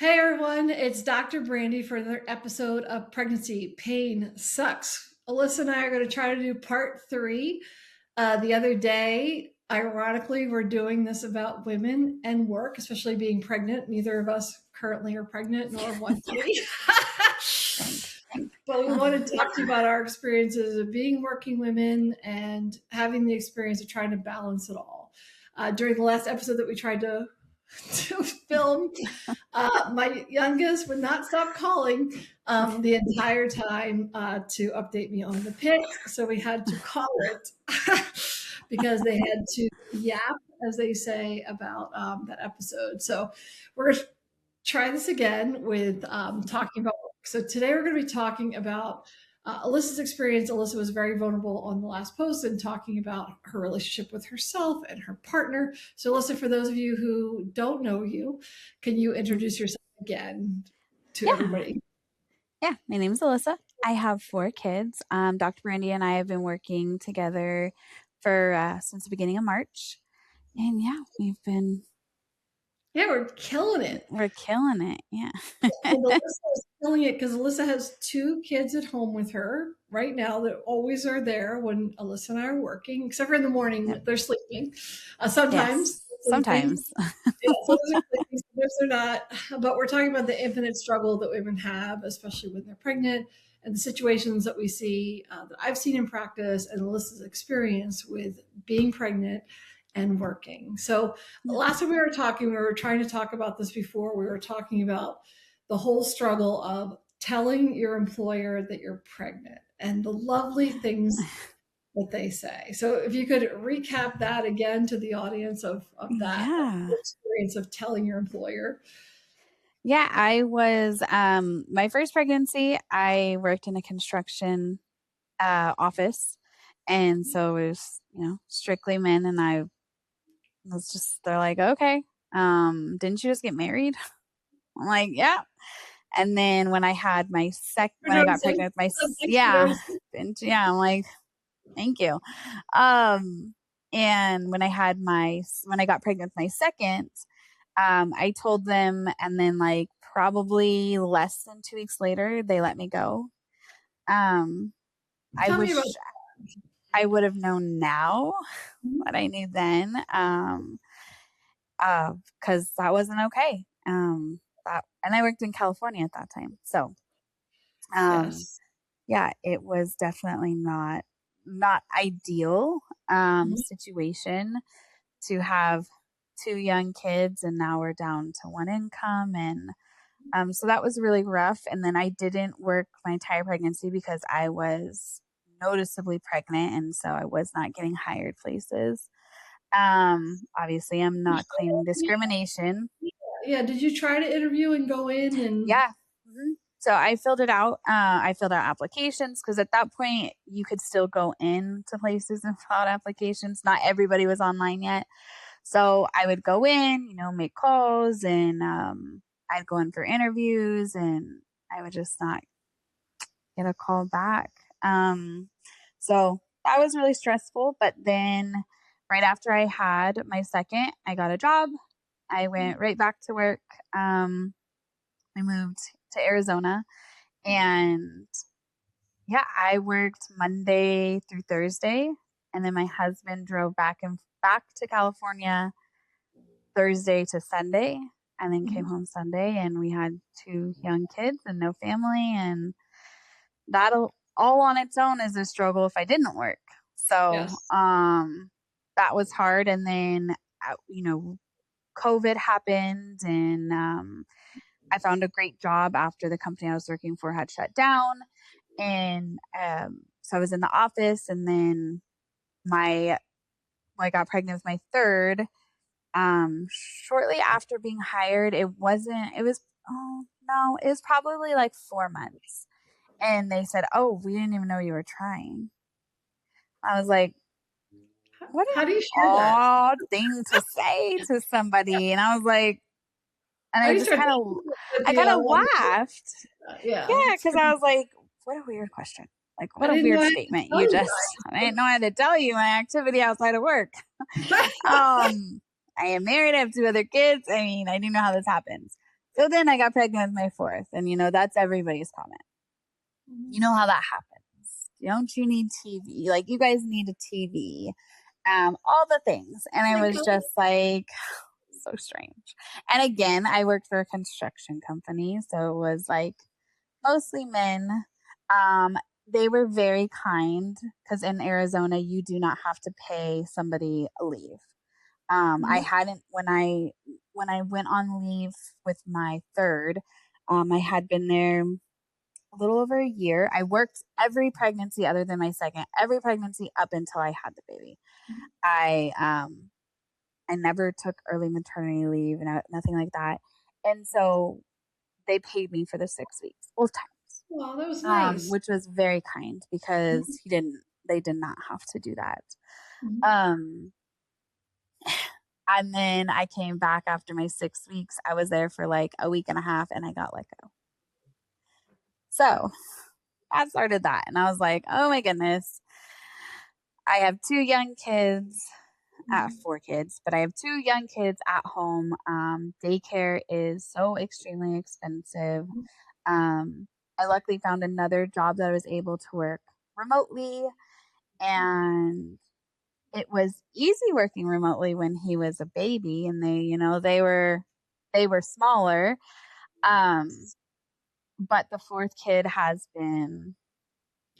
Hey everyone, it's Dr. Brandie for another episode of Pregnancy Pain Sucks. Alyssa and I are going to try to do part 3. The other day, ironically, we're doing this about women and work, especially being pregnant. Neither of us currently are pregnant nor want to be. But we want to talk to you about our experiences of being working women and having the experience of trying to balance it all. During the last episode that we tried to film, my youngest would not stop calling the entire time to update me on the pit. So we had to call it because they had to yap, as they say, about that episode. So we're going to try this again with talking about work. So today we're going to be talking about Alyssa's experience. Alyssa was very vulnerable on the last post and talking about her relationship with herself and her partner. So Alyssa, for those of you who don't know you, can you introduce yourself again to everybody? Yeah, my name is Alyssa. I have 4 kids. Dr. Brandie and I have been working together for since the beginning of March. And yeah, Yeah, we're killing it. we're killing it. Yeah. And Alyssa is killing it because Alyssa has 2 kids at home with her right now that always are there when Alyssa and I are working, except for in the morning, Yep. they're sleeping. Sometimes. Yes. Sometimes. Yeah, sometimes they're not. But we're talking about the infinite struggle that women have, especially when they're pregnant, and the situations that we see that I've seen in practice and Alyssa's experience with being pregnant and working. So last time we were talking, we were trying to talk about this before. We were talking about the whole struggle of telling your employer that you're pregnant and the lovely things that they say. So if you could recap that again to the audience of that Yeah. experience of telling your employer. Yeah, I was my first pregnancy, I worked in a construction office. And so it was, strictly men, and I was just they're like, "Okay, didn't you just get married?" I'm like, "Yeah." And then when when I got pregnant with I'm like, "Thank you." Um, and when I got pregnant with my second, I told them, and then like probably less than 2 weeks later, they let me go. Um, I Tell me about wish I would have known now what I knew then, because that wasn't okay. And I worked in California at that time, so um, yes. yeah, it was definitely not ideal Mhm. situation to have 2 young kids, and now we're down to 1 income, and so that was really rough. And then I didn't work my entire pregnancy because I was noticeably pregnant, and so I was not getting hired places. Obviously, I'm not claiming discrimination. Yeah. Did you try to interview and go in and Yeah. So I filled it out. I filled out applications because at that point you could still go into places and fill out applications. Not everybody was online yet. So I would go in, make calls, and I'd go in for interviews, and I would just not get a call back. So that was really stressful. But then right after I had my second, I got a job. I went right back to work. I moved to Arizona, and yeah, I worked Monday through Thursday, and then my husband drove back to California Thursday to Sunday, and then came home Sunday, and we had 2 young kids and no family, and that'll all on its own is a struggle if I didn't work. So, yes. that was hard. And then, COVID happened, and I found a great job after the company I was working for had shut down. And so I was in the office, and then my when I got pregnant with my third. Shortly after being hired, it wasn't. It was. Oh no, it was probably like 4 months, and they said, "Oh, we didn't even know you were trying." I was like, "What an How do you share that? odd thing to say to somebody," and I was like, and How I do you just start with I the kind of one? laughed. Yeah. Yeah, because I was like, "What a weird question." Like, I what a didn't know weird I had to statement. tell You you just, I didn't know how to tell you my activity outside of work. guys. I am married. I have 2 other kids. I mean, I didn't know how this happens. So then I got pregnant with my fourth, and that's everybody's comment. You know how that happens. Don't you need TV? Like, you guys need a TV. All the things. And I My was God. just like, so strange. And again, I worked for a construction company, so it was like mostly men. Um, they were very kind because in Arizona, you do not have to pay somebody a leave. I Mhm. hadn't when I went on leave with my third. I had been there a little over a year. I worked every pregnancy other than my second, every pregnancy up until I had the baby. I never took early maternity leave and nothing like that. And so they paid me for the 6 weeks, both times, Wow, that was nice. which was very kind because Mhm. they did not have to do that. Mhm. Um, and then I came back after my 6 weeks. I was there for like a week and a half and I got let go. So I started that and I was like, oh my goodness, I have two young kids. Mhm. 4 kids, but I have 2 young kids at home. Daycare is so extremely expensive. I luckily found another job that I was able to work remotely, and it was easy working remotely when he was a baby, and they were smaller. Um, but the fourth kid has been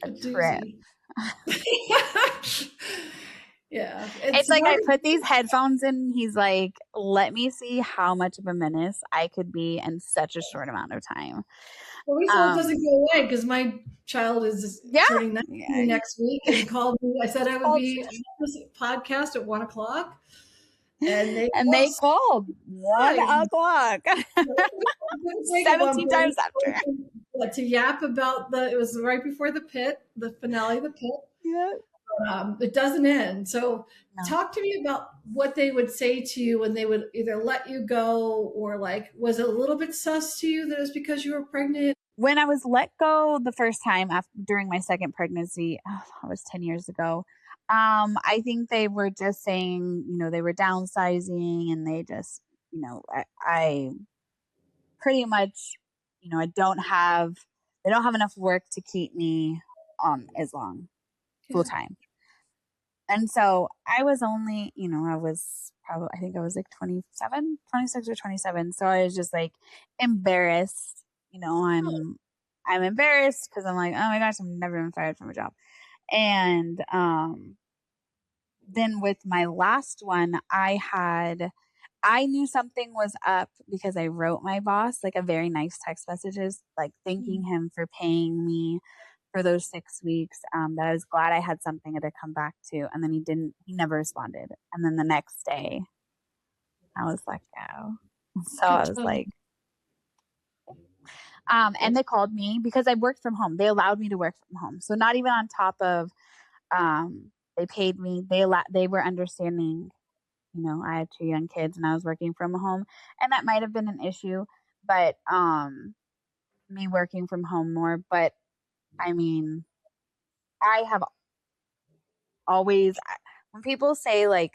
a A trip. doozy. Yeah, It's it's like I working. put these headphones in, he's like, "Let me see how much of a menace I could be in such a short amount of time." At least hope it doesn't Um, go away because my child is yeah, turning 19 yeah, next week and called me. I said I would called be on this podcast at 1 o'clock, and they and called they called 1 time. o'clock, We took a break at one 17 point times after. to yap about it was right before the finale of the pit. Yeah. It doesn't end. So, No. talk to me about what they would say to you when they would either let you go or like, was it a little bit sus to you that it was because you were pregnant? When I was let go the first time during my second pregnancy, that was 10 years ago. I think they were just saying, they were downsizing and they just, I pretty much, they don't have enough work to keep me on as long full Yeah. time. And so I was only, I think I was like 27, 26 or 27. So I was just like embarrassed, I'm embarrassed because I'm like, oh my gosh, I'm never been fired from a job. And then with my last one, I knew something was up because I wrote my boss like a very nice text messages, like thanking Mhm. him for paying me for those 6 weeks. That I was glad I had something to come back to. And then he never responded. And then the next day I was let go. So Good I was job. like, and they called me because I worked from home. They allowed me to work from home. So not even on top of, they paid me, they were understanding. I had 2 young kids and I was working from home, and that might have been an issue, but me working from home more. But I mean, I have always when people say like,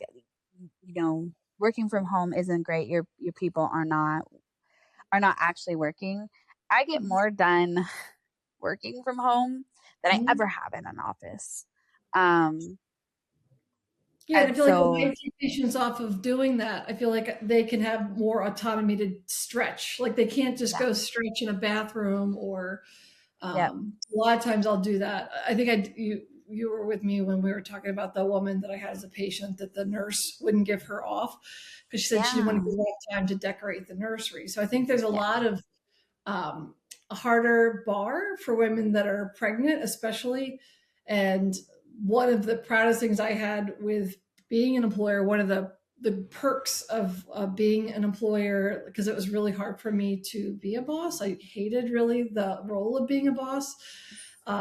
working from home isn't great, your people are not actually working. I get more done working from home than I ever Mhm. have in an office. Um, Yeah, and I and feel like when I so take patients off of doing that, I feel like they can have more autonomy to stretch. Like they can't just yeah, go stretch in a bathroom or yep, a lot of times I'll do that. I think you were with me when we were talking about the woman that I had as a patient that the nurse wouldn't give her off because she said she didn't want to yeah, give enough time to decorate the nursery. So I think there's a yeah, lot of a harder bar for women that are pregnant, especially. And one of the proudest things I had with being an employer, one of the perks of being an employer, because it was really hard for me to be a boss. I hated really the role of being a boss.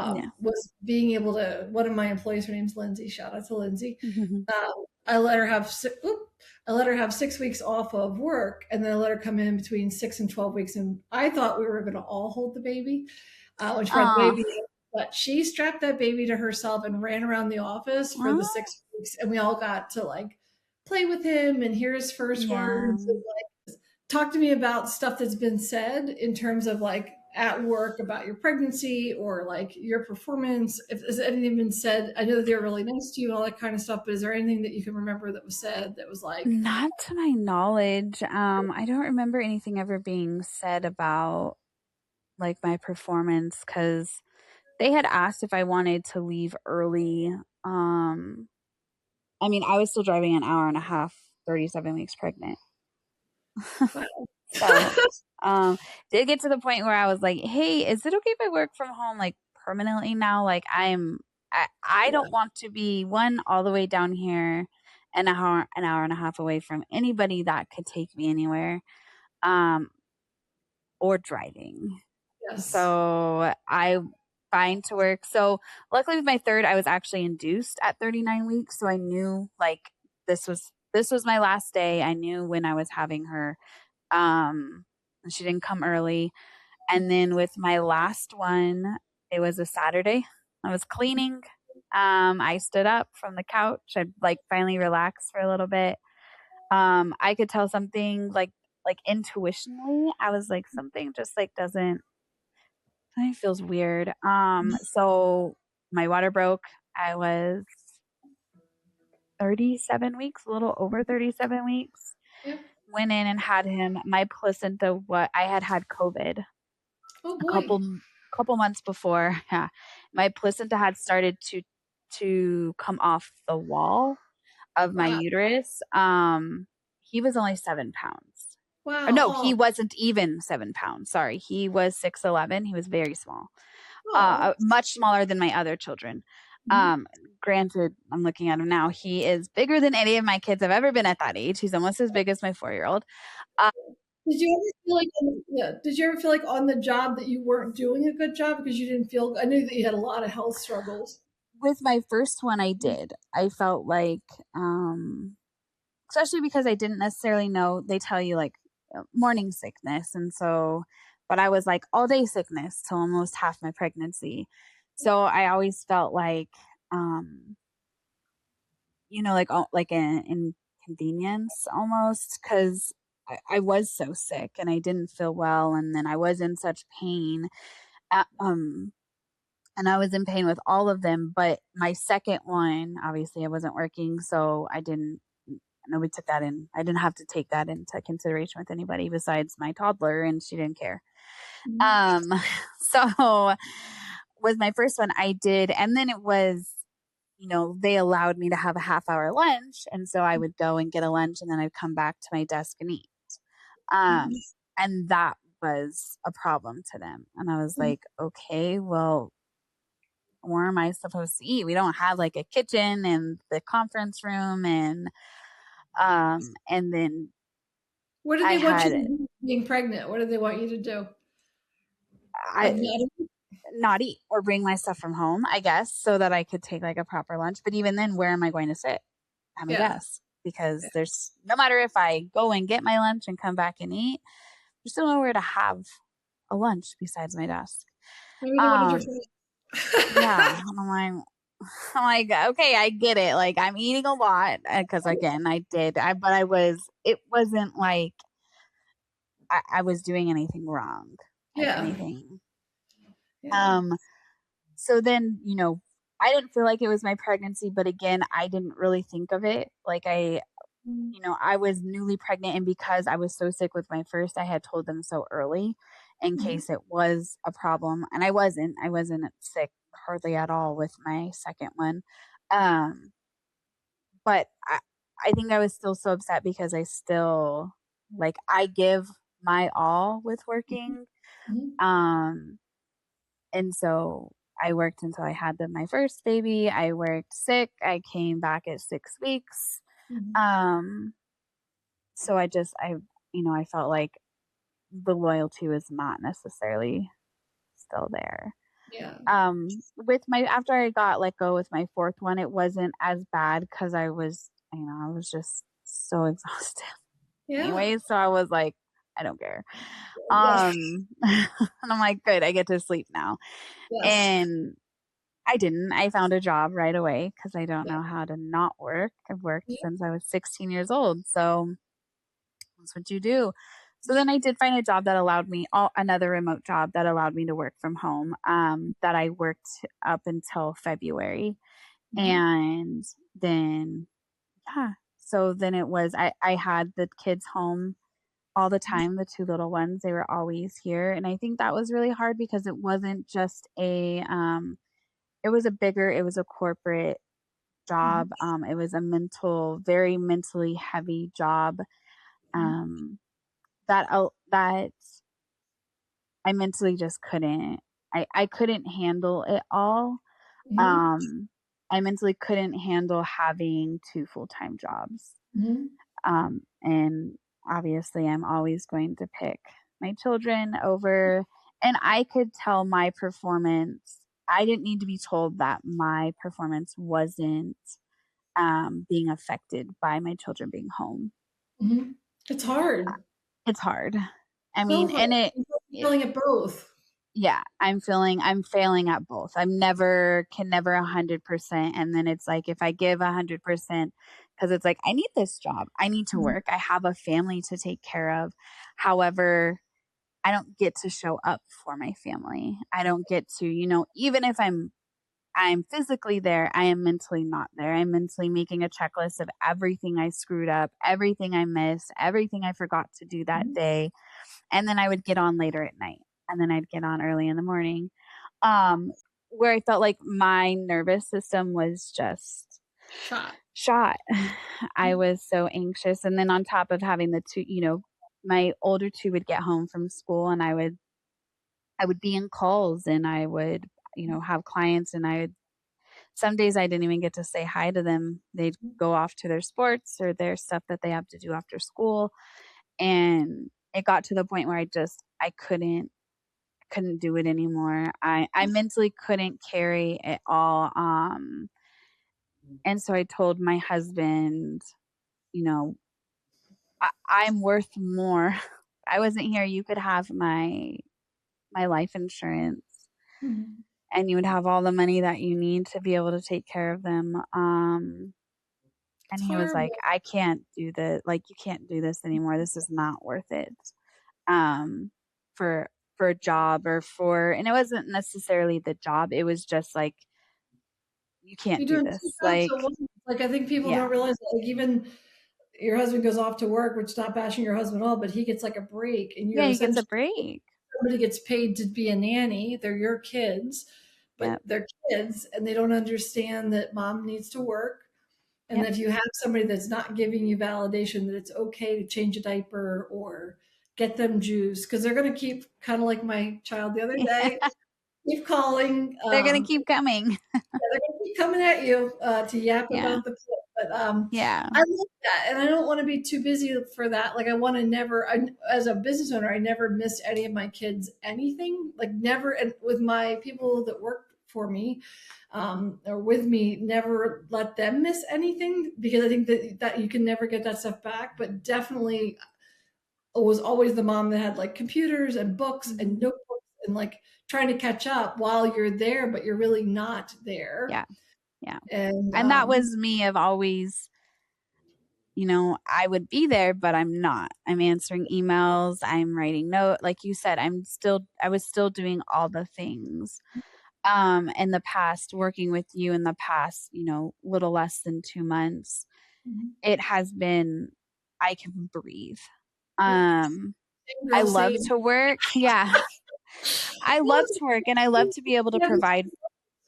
yeah. Was being able to. One of my employees, her name's Lindsay. Shout out to Lindsay. I let her have I let her have 6 weeks off of work, and then I let her come in between 6 and 12 weeks. And I thought we were going to all hold the baby when she brought the Oh, baby in. But she strapped that baby to herself and ran around the office for the oh, 6 weeks, and we all got to like play with him and hear his first yeah. words. talk to me about stuff that's been said in terms of like at work about your pregnancy or like your performance. If has anything been said, I know that they're really nice to you and all that kind of stuff, but is there anything that you can remember that was said that was like, Not to my knowledge. I don't remember anything ever being said about like my performance because they had asked if I wanted to leave early. I mean, I was still driving an hour and a half, 37 weeks pregnant. wow. So, um, did get to the point where I was like, "Hey, is it okay if I work from home like permanently now? Like I Yeah. don't want to be one all the way down here an hour and a half away from anybody that could take me anywhere um or driving." Yes. So, I fine to work. So, luckily with my third, I was actually induced at 39 weeks, so I knew like this was my last day. I knew when I was having her. And she didn't come early. And then with my last one, it was a Saturday. I was cleaning. I stood up from the couch. I like finally relaxed for a little bit. I could tell something like intuitionally. I was like something just like doesn't something feels weird. So my water broke. I was 37 weeks, a little over 37 weeks. Yep. Went in and had him. My placenta, what I had COVID Oh a boy. couple months before. Yeah, my placenta had started to come off the wall of my Wow. uterus. He was only 7 pounds. Or Wow. no, he Oh. wasn't even 7 pounds. Sorry, he was 6'11". He was very small, Oh. much smaller than my other children. Mhm. Um, Granted, I'm looking at him now. He is bigger than any of my kids have ever been at that age. He's almost as big as my 4-year-old. Did you ever feel like yeah, did you ever feel like on the job that you weren't doing a good job because you didn't feel I knew that you had a lot of health struggles. With my first one, I did. I felt like, especially because I didn't necessarily know. They tell you like morning sickness, and so, but I was like all day sickness till almost half my pregnancy. So I always felt like, um, like an inconvenience almost because I was so sick and I didn't feel well, and then I was in such pain. Uh, um, and I was in pain with all of them. But my second one, obviously, I wasn't working, so I didn't. Nobody took that in. I didn't have to take that into consideration with anybody besides my toddler, and she didn't care. Mhm. Um, so with my first one, I did, and then it was, they allowed me to have a half hour lunch, and so I would go and get a lunch, and then I'd come back to my desk and eat. Um, and that was a problem to them, and I was Mhm. like, okay, well, where am I supposed to eat? We don't have like a kitchen and the conference room and then What do I they want you to had do being pregnant? What do they want you to do? Like I not not eat or bring my stuff from home, I guess, so that I could take like a proper lunch. But even then, where am I going to sit? At my yeah. desk. Because there's no matter if I go and get my lunch and come back and eat, there's still nowhere to have a lunch besides my desk. Maybe they wanted your Um, food. yeah. And I'm like, okay, I get it. Like I'm eating a lot because again, I did. But it wasn't like I was doing anything wrong. If Yeah. anything, Yeah. um, so then, I didn't feel like it was my pregnancy, but again, I didn't really think of it. Like Mhm. I was newly pregnant and because I was so sick with my first, I had told them so early in Mhm. case it was a problem. And I wasn't. I wasn't sick hardly at all with my second one. Um, but I think I was still so upset because I still like I give my all with working. Mhm. Um, and so I worked until I had my first baby. I worked sick. I came back at 6 weeks. Mhm. Um, so I felt like the loyalty was not necessarily still there. Yeah. With my after I got let go with my fourth one, it wasn't as bad because I was just so exhausted Yeah. anyway. So I was like, I don't care. Yeah. And I'm like, good, I get to sleep now. Yes. And I didn't. I found a job right away because I don't Yeah. know how to not work. I've worked Yeah. since I was 16 years old. So that's what you do. So then I did find a job that allowed me another remote job that allowed me to work from home, that I worked up until February. Mhm. And then, yeah, so then it was, I had the kids home all the time, the 2 little ones, they were always here, and I think that was really hard because it wasn't just it was a bigger, it was a corporate Mhm. job, it was a very mentally heavy job, Mhm. um, that I mentally just couldn't, I couldn't handle it all, Mhm. um, I mentally couldn't handle having 2 full-time jobs. Mhm. And obviously, I'm always going to pick my children over, and I could tell my performance. I didn't need to be told that my performance wasn't being affected by my children being home. Mhm. It's hard. It's hard. I So mean, hard. and You're it feeling it both. yeah, I'm failing at both. I'm never can never 100%, and then it's like if I give 100% cuz it's like I need this job. I need to Mhm. work. I have a family to take care of. However, I don't get to show up for my family. I don't get to, even if I'm physically there, I am mentally not there. I'm mentally making a checklist of everything I screwed up, everything I missed, everything I forgot to do that Mhm. day, and then I would get on later at night, and then I'd get on early in the morning, um, where I felt like my nervous system was just Shot. shot. I Mhm. was so anxious, and then on top of having the 2, my older 2 would get home from school, and I would be in calls, and I would, have clients, and some days I didn't even get to say hi to them. They'd go off to their sports or their stuff that they have to do after school, and it got to the point where I couldn't do it anymore. I mentally couldn't carry it all, and so I told my husband, you know, I'm worth more. I wasn't here, you could have my life insurance, Mhm. and you would have all the money that you need to be able to take care of them, and It's he was like, horrible. "I can't do this, like, you can't do this anymore, this is not worth it." Um, for a job or for and it wasn't necessarily the job, it was just like, "You can't You're do doing 2 this." jobs Like at once. Like, I think people yeah. don't realize that, like, even your husband goes off to work, which not bashing your husband at all, but he gets, like, a break, and Yeah, you're he gets a essentially break. somebody gets paid to be a nanny. They're your kids, but Yep, they're kids, and they don't understand that mom needs to work, and yep. that if you have somebody that's not giving you validation that it's okay to change a diaper or get them juice, because 'cause they're gonna keep kinda like my child the other day, keep calling, They're gonna keep coming. they're gonna keep coming at you to yap Yeah, about the clip. But yeah, I love that, and I don't want to be too busy for that. Like I want to never, as a business owner, I never miss any of my kids anything. Like never, and with my people that work for me or with me, never let them miss anything because I think that you can never get that stuff back. But definitely was always the mom that had like computers and books and mhm, notebooks and like trying to catch up while you're there, but you're really not there. yeah, yeah. And And that was me of always, I would be there, but I'm not. I'm answering emails, I'm writing like you said, I was still doing all the things. In the past, working with you in the past, little less than 2 months, Mhm. it has been I can breathe. Yep. Um, Same I girl, love same. to work. Yeah. I love to work and I love to be able to provide.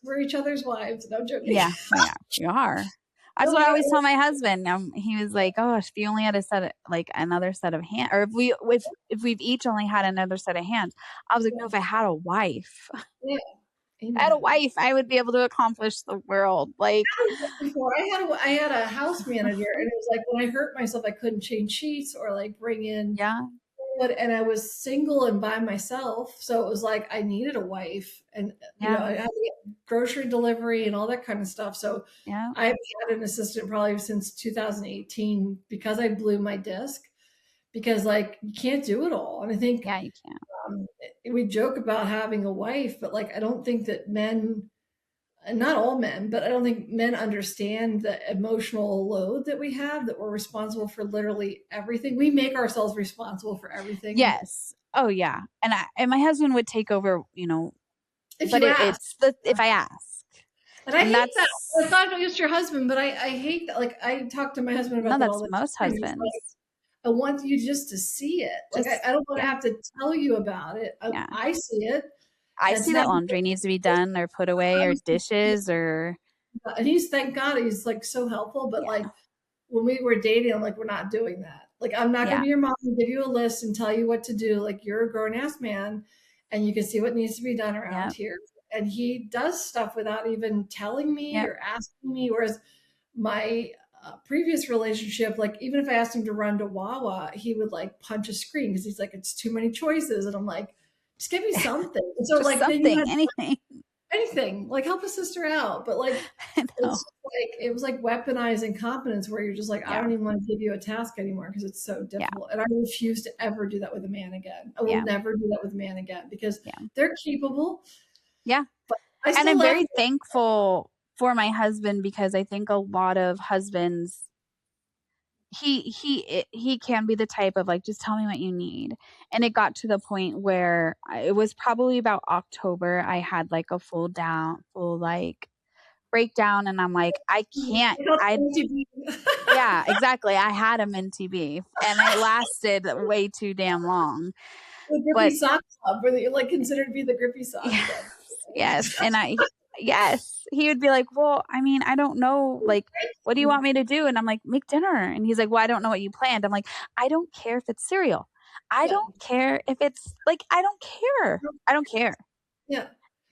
We're each other's wives. No, I'm joking. Yeah, yeah, you are. That's No, what I I, always tell my husband. He was like, "Oh, if you only had a set of like another set of hands, or if we've each only had another set of hands." I was like, "No, if I had a wife, if yeah, I had a amen. wife, I would be able to accomplish the world." Like, Before I had a house manager, and it was like when I hurt myself, I couldn't change sheets or like bring in yeah, wood, and I was single and by myself, so it was like I needed a wife, and yeah, I had to get grocery delivery and all that kind of stuff. So yeah, I've had an assistant probably since 2018 because I blew my disc. Because like you can't do it all, and I think yeah. You can't. um, we joke about having a wife, but like I don't think that men and not all men, but I don't think men understand the emotional load that we have, that we're responsible for literally everything. We make ourselves responsible for everything. Yes. Oh, yeah. And my husband would take over, If but you ask. it's the if I ask. And I And hate that. It's that's not against your husband, but I hate that. Like, I talk to my husband no, about that all that's the most time. He's like, husbands. I want you just to see it. Like, Just I don't want to yeah, have to tell you about it. yeah. I see it. I And see so now that laundry needs to be done or put away or dishes or and he's, thank God, he's like so helpful. But like, yeah, when we were dating, I'm like, we're not doing that. Like, I'm not going to yeah, be your mom and give you a list and tell you what to do. Like, you're a grown ass man and you can see what needs to be done around yep, here. And he does stuff without even telling me yep. or asking me. Whereas my previous relationship, like, even if I asked him to run to Wawa, he would like punch a screen because he's like, it's too many choices. And I'm like, just give me something. And so, Just like, then you something, had anything. anything, like, help a sister out. But like, I know. it's like it was like weaponizing competence where you're just like, I Yeah, don't even want to give you a task anymore because it's so yeah, difficult. And I refuse to ever do that with a man again. I will yeah, never do that with a man again because yeah, they're capable, yeah. but I And still I'm laugh very at them. thankful for my husband because I think a lot of husbands he can be the type of like just tell me what you need. And it got to the point where it was probably about October I had like a full like breakdown and I'm like I can't I yeah, exactly. I had a minty beef and it lasted way too damn long. The grippy But sock club where you're like considered to be the grippy sock yes, club. yes. Yes, he would be like, "Well, I mean, I don't know, like, what do you want me to do?" And I'm like, "Make dinner." And he's like, "Well, I don't know what you planned." I'm like, "I don't care if it's cereal. I Yeah. don't care if it's like, I don't care. I don't care." Yeah.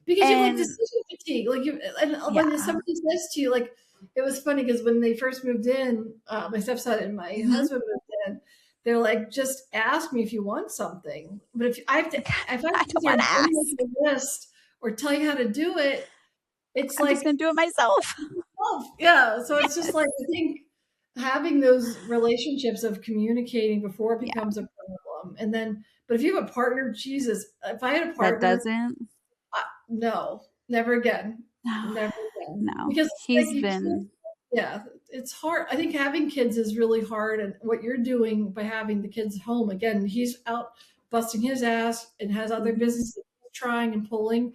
Because you have like And decision fatigue. Like you and when yeah. somebody says to you, like it was funny because when they first moved in, my stepson and my Mhm. husband moved in, they're like, just ask me if you want something. But if I have I to sit don't there wanna and make ask. a list or tell you how to do it, it's I'm just like, gonna do it myself. oh yeah. So it's just Yes. like I think having those relationships of communicating before it Yeah. becomes a problem. And then but if you have a partner, Jesus, if I had a That partner doesn't no, never again. no. Never again. No. Because like He's you can't, been yeah, it's hard. I think having kids is really hard. And what you're doing by having the kids home, again, he's out busting his ass and has other mhm. businesses trying and pulling.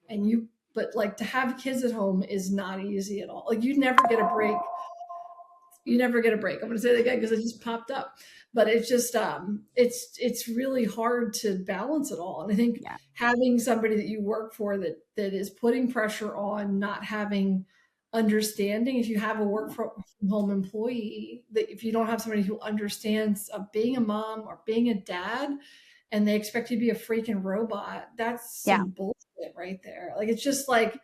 And you, but like to have kids at home is not easy at all. Like you never get a break. You never get a break. I'm going to say that again because it just popped up. But it's just it's really hard to balance it all. And I think Yeah. having somebody that you work for that is putting pressure on not having understanding. If you have a work Yeah. from home employee, that if you don't have somebody who understands being a mom or being a dad, and they expect you to be a freaking robot, that's Yeah. some bullshit right there. Like it's just like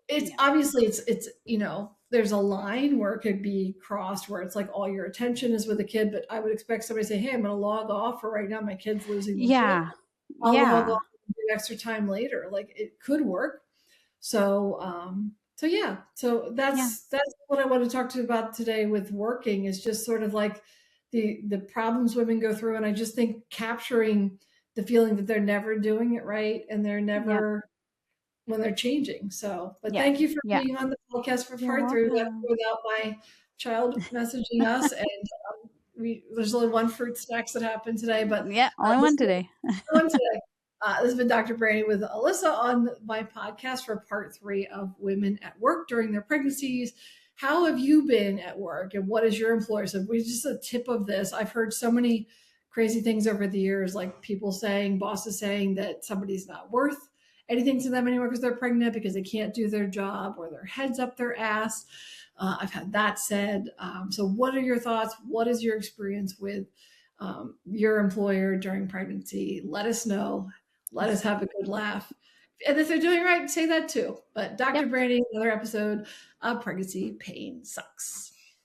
it's Yeah. obviously it's there's a line where it could be crossed where it's like all your attention is with the kid, but I would expect somebody to say, hey, I'm going to log off for right now, my kid's losing their shit, Yeah. I'll log Yeah. off and do extra time later. Like it could work. So yeah, so Yeah. that's what I want to talk to you about today with working is just sort of like the problems women go through. And I just think capturing the feeling that they're never doing it right and they're Yep. never when they're changing. So, but Yeah. thank you for Yeah. being on the podcast for You're part three. We got welcome. without my child messaging us, and there's only one fruit snacks that happened today, but Yeah, only this one is today. the one today. This has been Dr. Brandie with Alyssa on my podcast for part three of women at work during their pregnancies. How have you been at work and what is your employer? So we just a tip of this. I've heard so many crazy things over the years, like people saying, bosses saying that somebody's not worth anything to them anymore because they're pregnant because they can't do their job or their heads up their ass. I've had that said. So what are your thoughts? What is your experience with your employer during pregnancy? Let us know. Let us have a good laugh. And if they're doing right, say that too. But Yep. Dr. Brandie, another episode of Pregnancy Pain Sucks.